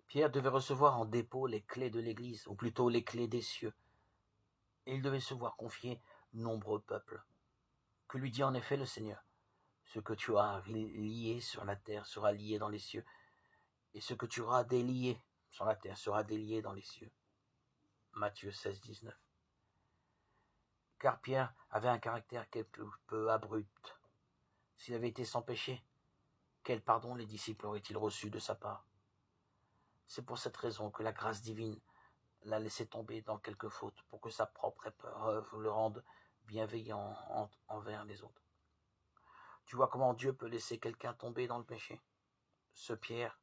Pierre devait recevoir en dépôt les clés de l'Église, ou plutôt les clés des cieux, et il devait se voir confier nombreux peuples. Que lui dit en effet le Seigneur? Ce que tu as lié sur la terre sera lié dans les cieux, et ce que tu auras délié sur la terre sera délié dans les cieux. Matthieu 16, 19. Car Pierre avait un caractère quelque peu abrupt. S'il avait été sans péché, quel pardon les disciples auraient-ils reçu de sa part? C'est pour cette raison que la grâce divine l'a laissé tomber dans quelques fautes, pour que sa propre épreuve le rende bienveillant envers les autres. Tu vois comment Dieu peut laisser quelqu'un tomber dans le péché? Ce Pierre,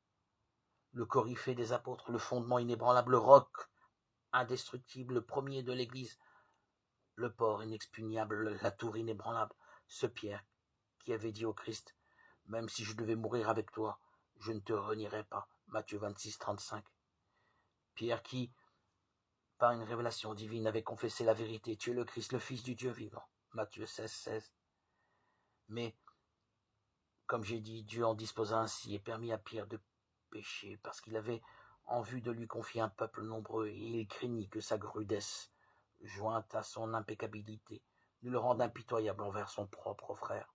le coryphée des apôtres, le fondement inébranlable, le roc indestructible, le premier de l'Église, le port inexpugnable, la tour inébranlable, ce Pierre qui avait dit au Christ, « Même si je devais mourir avec toi, je ne te renierai pas. » Matthieu 26, 35. Pierre qui, par une révélation divine, avait confessé la vérité, « Tu es le Christ, le Fils du Dieu vivant. » Matthieu 16, 16. Mais, comme j'ai dit, Dieu en disposa ainsi et permit à Pierre de pécher, parce qu'il avait en vue de lui confier un peuple nombreux, et il craignit que sa rudesse, jointe à son impeccabilité, ne le rende impitoyable envers son propre frère.